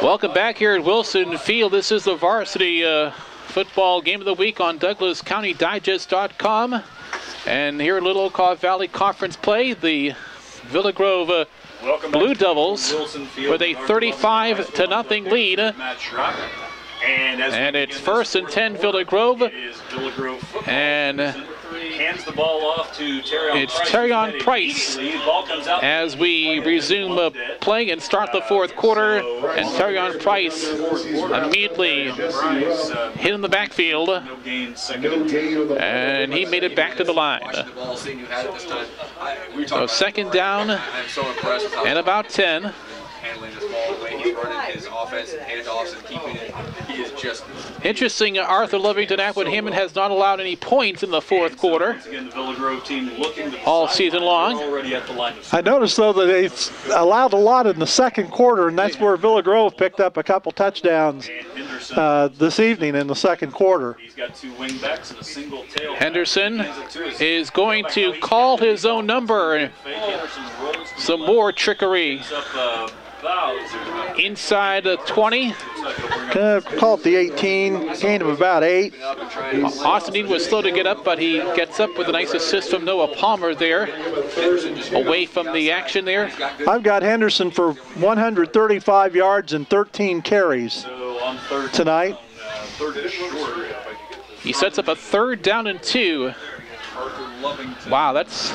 Welcome back here at Wilson Field. This is the varsity football game of the week on DouglasCountyDigest.com. And here at Little Okaw Valley Conference play, the Villa Grove Blue Devils with a 35-0 lead. And it's 1st and 10 Villa Grove. And hands the ball off to it's Terrion Price as we resume playing and start the fourth quarter. And Terrion Price immediately hit in the backfield, and he made it back to the line. So 2nd down and about 10. Handling this ball, the way he's running his offense and handoffs and keeping it, he is just... Interesting, Arthur Lovington Atwood Hammond has not allowed any points in the fourth quarter all season long. I noticed, though, that they allowed a lot in the second quarter, and that's where Villa Grove picked up a couple touchdowns this evening in the second quarter. He's got 2 wingbacks and a single tail. Henderson is going to call his own number. Some more trickery. Inside the 20. Call it the 18, gain of about 8. Austin Dean was slow to get up, but he gets up with a nice assist from Noah Palmer there. Away from the action there. I've got Henderson for 135 yards and 13 carries tonight. He sets up a 3rd down and 2. Wow, that's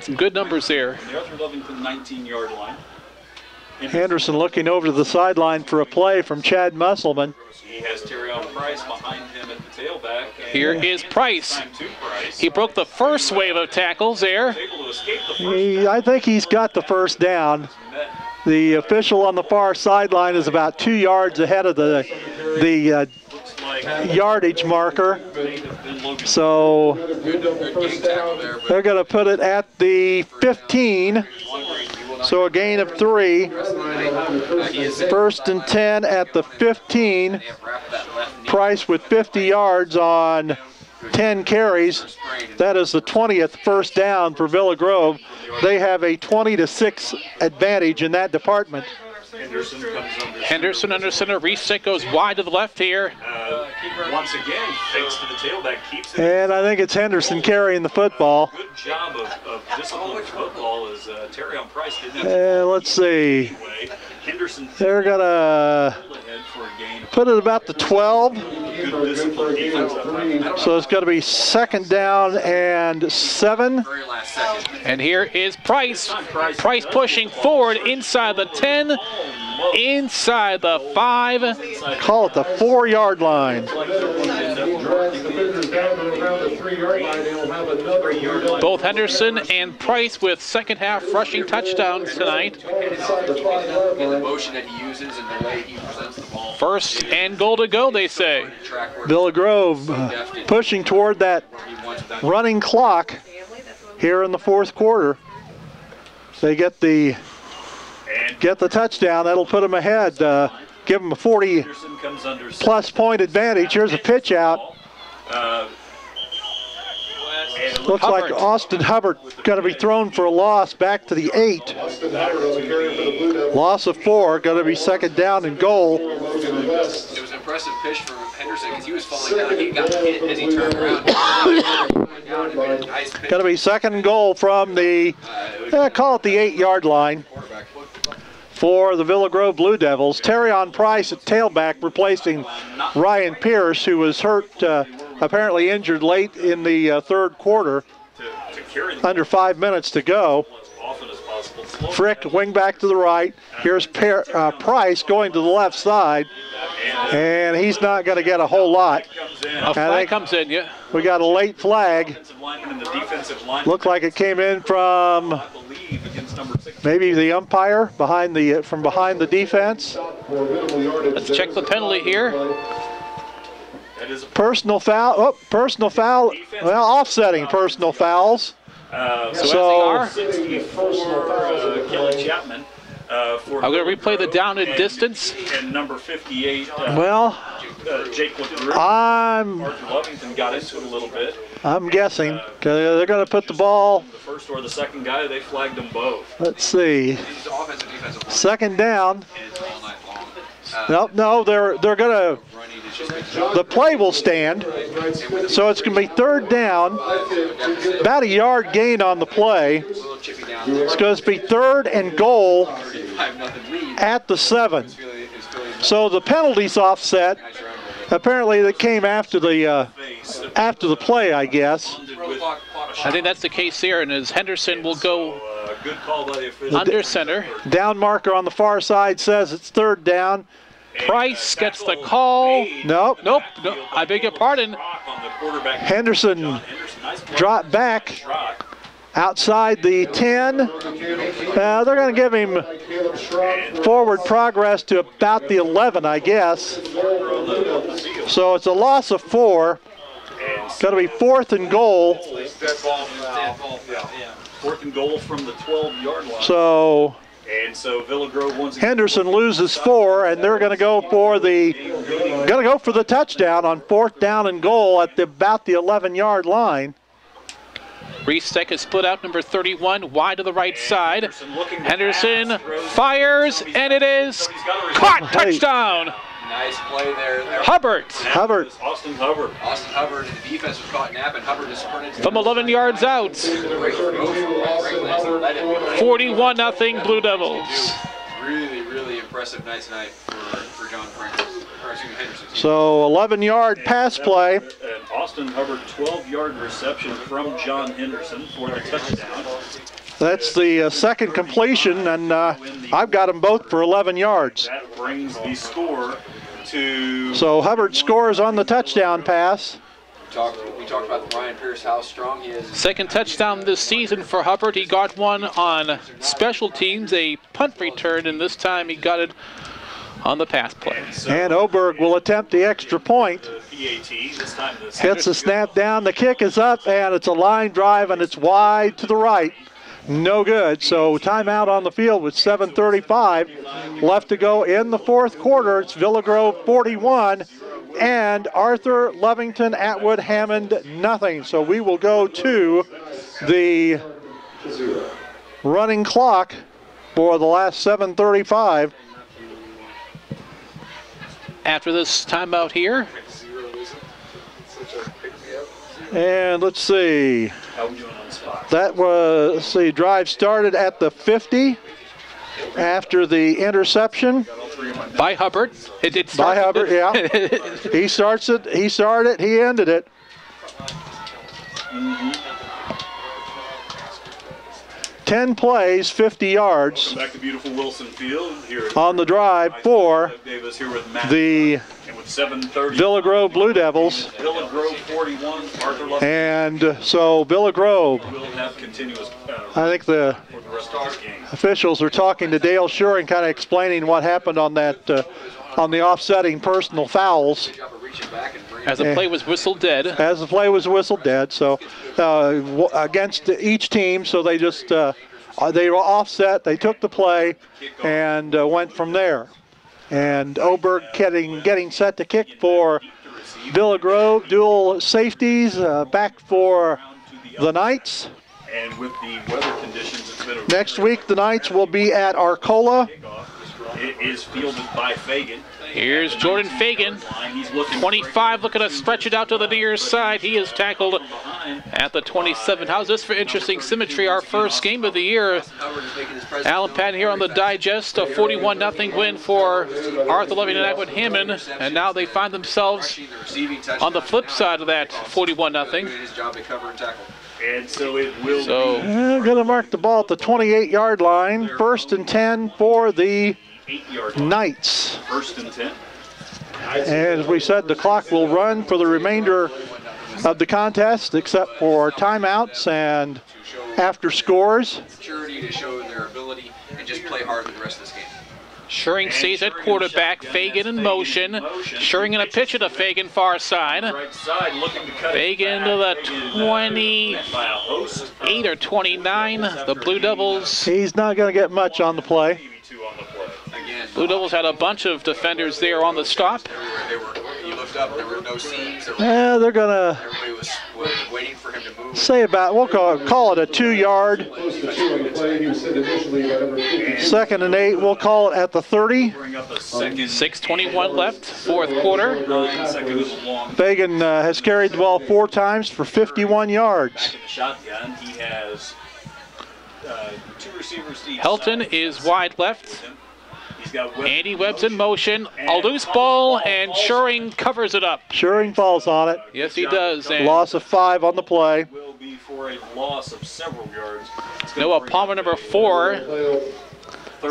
some good numbers there. The Arthur Lovington 19-yard line. Henderson looking over to the sideline for a play from Chad Musselman. He has Terrion Price behind him at the tailback. Here is Price. He broke the first wave of tackles there. I think he's got the first down. The official on the far sideline is about 2 yards ahead of the yardage marker. So they're going to put it at the 15. So a gain of 3. 1st and 10 at the 15. Price with 50 yards on 10 carries. That is the 20th first down for Villa Grove. They have a 20-6 advantage in that department. Henderson under center. Reset goes wide to the left here. Once again, fakes to the tailback, keeps it. And I think it's Henderson carrying the football. Good job of disciplined football as Terrion Price didn't have to let's see. Henderson, they're going to put it about the 12. So it's going to be 2nd down and 7. And here is Price. Price pushing forward inside the 10, inside the 5. Call it the 4-yard line. Both Henderson and Price with second half rushing touchdowns tonight. First and goal to go, they say. Villa Grove pushing toward that running clock here in the fourth quarter. They get the touchdown. That'll put them ahead. Give them a 40-plus point advantage. Here's a pitch out. Looks like Austin Hubbard going to be thrown for a loss back to the 8. Loss of 4, going to be 2nd down and goal. It was an impressive pitch for Henderson because he was falling down. He got hit as he turned around. Going to be 2nd and goal from the, call it the 8-yard line for the Villa Grove Blue Devils. Terrion Price at tailback replacing Ryan Pierce, who was hurt, apparently injured late in the 3rd quarter. Under 5 minutes to go. Frick, wing back to the right. Here's Price going to the left side. And he's not going to get a whole lot. A flag comes in, yeah. We got a late flag. Looked like it came in from maybe the umpire from behind the defense. Let's check the penalty here. Personal foul. Oh, personal foul. Well, offsetting personal fouls. So 64, Kelly Chapman. I'm going to replay the down and distance. And number 58. Well, Jake LeGrew. Arthur Lovington got into it a little bit. I'm guessing. They're going to put the ball. The first or the second guy, they flagged them both. Let's see. These offensive, defensive line Second down. is all night long. No, they're going to. Running is just been The play will stand. So it's going to be third down. About a yard gain on the play. a little chippy down there. It's going to be third and goal 5-0 lead. at the 7. Is Philly So the penalty's offset. nice run. Apparently that came after the play, I guess. I think that's the case here, and as Henderson will go Good call by the official. under center. Down marker on the far side says it's third down. Price gets the call. Nope. Nope, no, I beg your pardon. On the quarterback. Henderson Nice play. dropped back Shot. outside the 10. They're going to give him forward progress to about the 11, I guess. So it's a loss of 4. Going to be fourth and goal. Fourth and goal from the 12-yard line. So And so Villa Grove once again. Henderson loses 4, and they're going to go for the touchdown on fourth down and goal at about the 11-yard line. Reese Steck is split out, number 31, wide to the right side. Henderson fires, and it is caught. Touchdown. Nice play there. Hubbard Hubbard. Austin Hubbard. Austin Hubbard and the defense was caught napping. Hubbard just sprinted from 11 yards out. 41-0 Blue Devils. Really, really impressive night tonight for John Francis. Or excuse me, Henderson. So 11-yard pass play. And Austin Hubbard 12-yard reception from John Henderson for the touchdown. That's the second completion, and I've got them both for 11 yards. That brings the score to. So Hubbard scores on the touchdown pass. We talked about Ryan Pierce, how strong he is. Second touchdown this season for Hubbard. He got one on special teams, a punt return, and this time he got it on the pass play. And Oberg will attempt the extra point. PAT, this time Hits the snap down, the kick is up, and it's a line drive, and it's wide to the right. No good. So timeout on the field with 7:35 left to go in the fourth quarter. It's Villa Grove 41 and Arthur, Lovington, Atwood, Hammond, nothing. So we will go to the running clock for the last 7:35. After this timeout here, and let's see. How we doing on the spot? That was, let's see, drive started at the 50 after the interception. by Hubbard. It By Hubbard, yeah. He started it, he ended it. 10 plays, 50 yards Back to beautiful Wilson Field here. on the drive for Davis here with Matt. the And with 7:30. Villa Grove Blue Devils. Villa Grove 41. Arthur Love And so Villa Grove, will have continuous I think the for the rest of this game. officials are talking to Dale Shuring, kind of explaining what happened on that, on the offsetting personal fouls. Job of reaching back and bringing as the play was whistled dead. As the play was whistled dead, so against each team, so they just they were offset. They took the play and went from there. And Oberg getting set to kick for Villa Grove. Dual safeties back for the Knights. And with the weather conditions, it's been a Next week, the Knights will be at Arcola. It is fielded by Fagan. Here's Jordan Fagan, He's looking 25, looking to stretch it out to the near side. He is tackled at the 27. How's this for interesting symmetry? Our first game of the year. Hubbard is making his presence Alan Patton here on the digest. A 41-0 win for Arthur Lovington and Atwood Hammond. And now they find themselves the receiving touchdown. on the flip side of that 41-0. Doing his job to cover and tackle. And so it will So Going to mark the ball at the 28-yard line. First and 10 for the be 8-yard line. Knights. First and 10. And as we said, the clock will run for the remainder of the contest, except for timeouts and after scores. Maturity to show their ability and just play hard the rest of this game. Shuring stays at quarterback. Fagan in motion. Shuring in a pitch at the Fagan far side. Right side looking to cut Fagan it to back. the It is 28 met by a host of or 29. The Blue Devils. He's not going to get much on the play. TV2 on the play. Again, Blue Devils had a bunch of defenders there on the stop. everywhere they were. You looked up. There were no seams. Yeah, they're going to Everybody was waiting for him to move. say about, we'll call it a 2-yard. Second and 8, we'll call it at the 30. Bring up a second. 6:21 left, fourth quarter. 9 seconds long. Fagan has carried the ball 4 times for 51 yards. Back in the shotgun, he has 2 receivers to each Helton side. is wide left. He's got Webb Andy Webb's in motion. A loose ball, and Schuring covers it up. Schuring falls on it. Yes, he does. And Loss of 5 on the play. will be for a loss of several yards. It's gonna Noah bring Palmer, up number 4.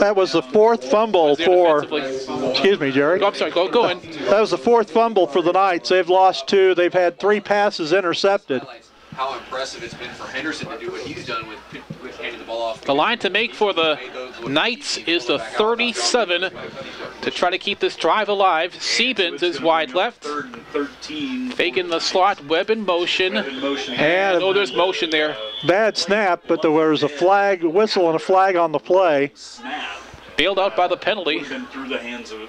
That was the 4th fumble for, Defensively. excuse me, Jerry. Oh, I'm sorry, go in. That was the 4th fumble for the Knights. They've lost 2. They've had 3 passes intercepted. Highlights how impressive it's been for Henderson to do what he's done with handing the ball off. The line to make for the Knights is the 37 to try to keep this drive alive. Siebens is wide left. 3rd and 13. Faking the slot, Webb in motion. In motion. And Oh, there's motion there. bad snap, but there was a flag, whistle and a flag on the play. Snap. Bailed out by the penalty. Would have been through the hands of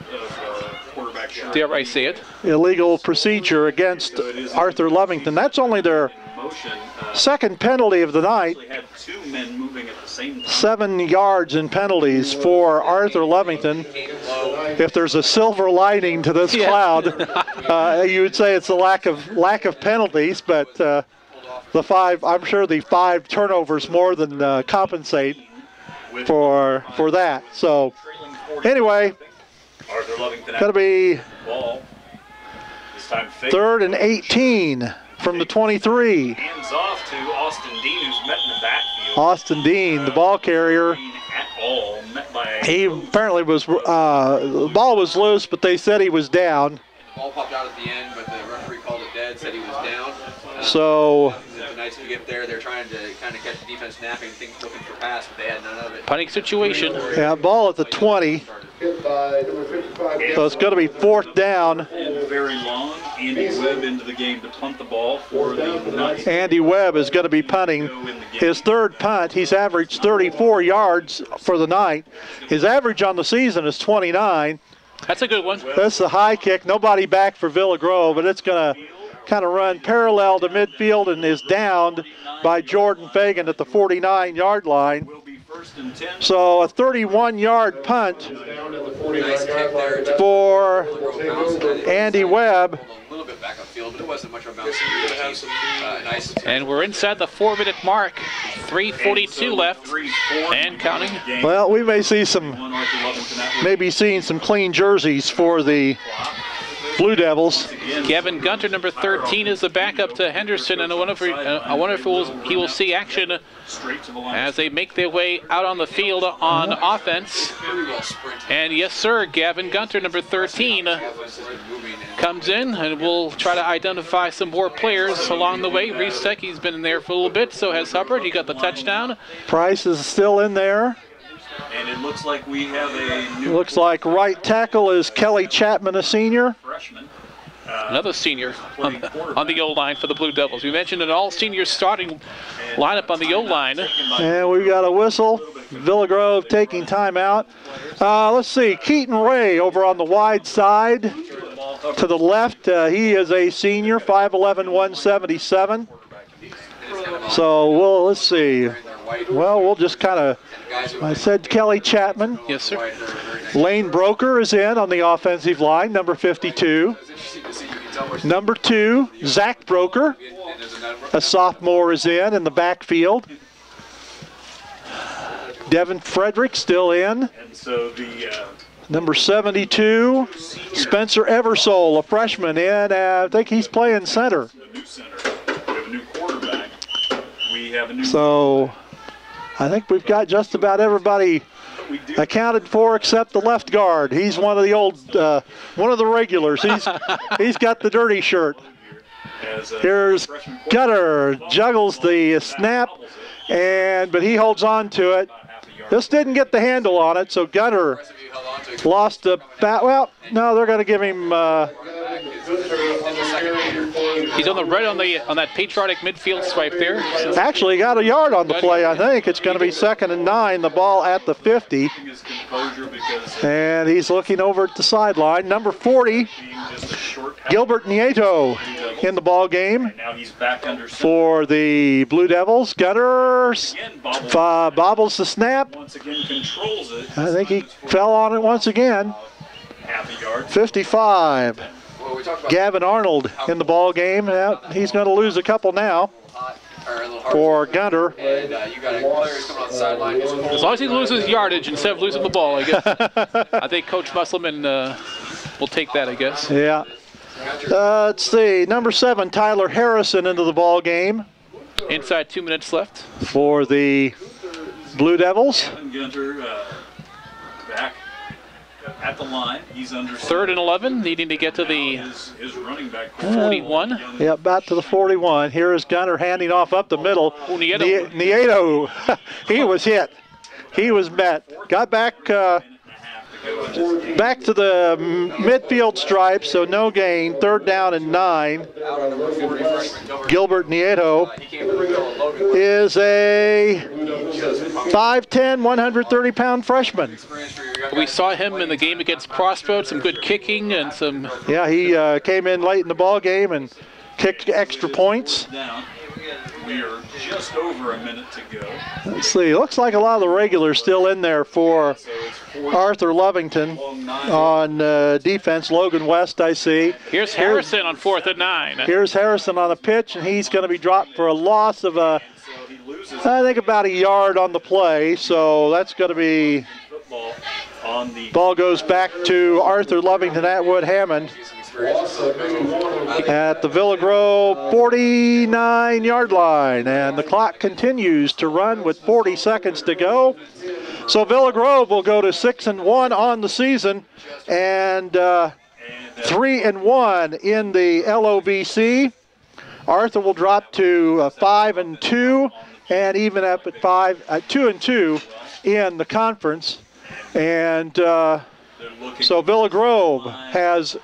quarterback Schuring. Dare I say it? Illegal procedure against Arthur Lovington. That's only their Motion. 2nd penalty of the night. Actually had 2 men moving at the same time. 7 yards in penalties for Arthur Lovington. If there's a silver lining to this cloud, you would say it's a lack of penalties, but the 5, I'm sure the 5 turnovers more than compensate for that. So anyway, Arthur Lovington going to be ball. This time fake. 3rd and 18 from the 23. Hands off to Austin Dean, who's met in the backfield. Austin Dean, the ball carrier. At all, met by He apparently was, the ball was loose, but they said he was down. The ball popped out at the end, but the referee called it dead, said he was down. So The Knights could get there. They're trying to kind of catch the defense snapping, things looking for pass, but they had none of it. Punting situation. yeah, ball at the 20. So it's going to be 4th down. and very long. Andy Webb into the game to punt the ball for the Knights. Andy Webb is going to be punting his 3rd punt. He's averaged 34 yards for the night. His average on the season is 29. That's a good one. That's the high kick. Nobody back for Villa Grove, but it's going to kind of run parallel to midfield and is downed by Jordan Fagan at the 49-yard line. Will be 1st and 10. So a 31-yard punt Nice kick there. for Andy Webb. A little bit back upfield, but it wasn't much of a bounce. Nice. And we're inside the 4-minute mark. 3:42 left and counting. Well, we may see some, Arthur Lovington that maybe seeing some clean jerseys for the Blue Devils. Gavin Gunter, number 13, is the backup to Henderson, and I wonder if he will see action straight to the line. as they make their way out on the field on offense. Very well sprinted. And yes, sir, Gavin Gunter, number 13, Moving and comes in, and we'll try to identify some more players along the way. Reese Tech, he's been in there for a little bit, so has Hubbard. He got the touchdown. Price is still in there. And it looks like we have a new Looks like right tackle is Kelly Chapman, a senior. freshman. Another senior on the O-line for the Blue Devils. We mentioned an all-senior starting lineup on the O-line. And we've got a whistle. Villa Grove taking time out. Let's see, Keaton Ray over on the wide side to the left. He is a senior, 5'11", 177. So let's see. Well, we'll just kind of, I said Kelly Chapman. Yes, sir. Lane Broker is in on the offensive line, number 52. Number 2, Zach Broker, a sophomore, is in the backfield. Devin Frederick still in. And so the Number 72, Spencer Eversole, a freshman in. I think he's playing center. new center. We have a new quarterback. We have a new So I think we've got just about everybody we do accounted for except the left guard. He's one of the old, one of the regulars. He's got the dirty shirt. as a Here's freshman Gutter, juggles the snap, but he holds on to it. Just didn't get the handle on it, so Gutter lost a bat. Well, no, they're going to give him He's on the red on that patriotic midfield stripe there. So. Actually, he got a yard on the play, I think. It's going to be 2nd and 9, the ball at the 50. And he's looking over at the sideline. Number 40, Gilbert Nieto in the ball game for the Blue Devils. Gunner bobbles the snap. I think he fell on it once again. 55. Gavin Arnold in the ball game. He's going to lose a couple now for Gunter. And you got players coming on the sideline. As long as he loses yardage instead of losing the ball, I guess. I think Coach Musselman will take that, I guess. Yeah. Let's see. Number 7, Tyler Harrison into the ball game. Inside 2 minutes left. For the Blue Devils. Gunter back at the line. He's under 3rd and 11, needing to get to the his running back 41. Yeah, about to the 41. Here is Gunter handing off up the middle. Oh, Nieto. Nieto. He was hit. He was met. Got back back to the midfield stripe, so no gain. 3rd down and 9. Gilbert Nieto is a 5'10", 130-pound freshman. We saw him in the game against Crossroads, some good kicking and some... Yeah, he came in late in the ball game and kicked extra points. We are just over a minute to go. Let's see, looks like a lot of the regulars still in there for Arthur Lovington on defense. Logan West, I see. Here's Harrison on 4th and 9. Here's Harrison on the pitch, and he's going to be dropped for a loss of I think about a yard on the play, so that's going to be... Ball goes back to Arthur Lovington, Atwood Hammond at the Villa Grove 49-yard line, and the clock continues to run with 40 seconds to go. So Villa Grove will go to 6-1 on the season and 3-1 in the LOVC. Arthur will drop to 5-2 and even up at 2-2 in the conference. And so Villa Grove has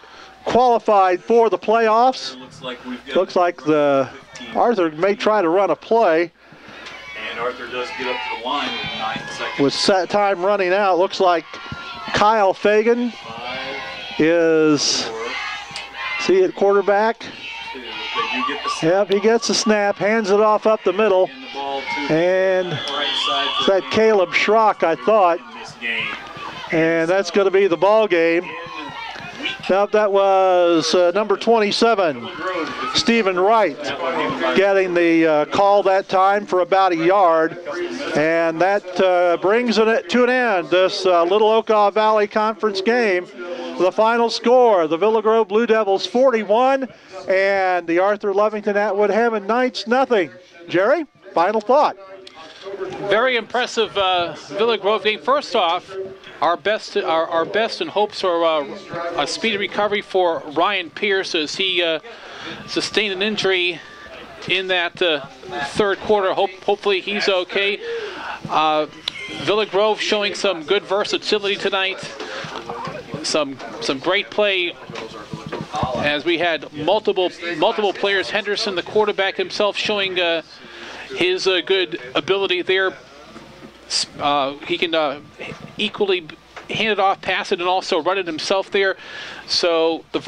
qualified for the playoffs. Looks like the Arthur may try to run a play. And Arthur does get up to the line with 9 seconds. With set time running out, looks like Kyle Fagan is, see at quarterback. Yep, he gets the snap, hands it off up the middle. And that Caleb Schrock, I thought. And that's going to be the ball game. Now that was number 27, Stephen Wright, getting the call that time for about a yard. And that brings it to an end, this Little Okaw Valley Conference game. The final score, the Villa Grove Blue Devils 41 and the Arthur Lovington Atwood Hammond Knights nothing. Jerry, final thought. Very impressive Villa Grove game. First off, our best and hopes for a speedy recovery for Ryan Pierce as he sustained an injury in that 3rd quarter. Hopefully he's okay. Villa Grove showing some good versatility tonight. Some great play as we had multiple players. Henderson, the quarterback himself, showing his good ability there. He can equally hand it off, pass it, and also run it himself there. So the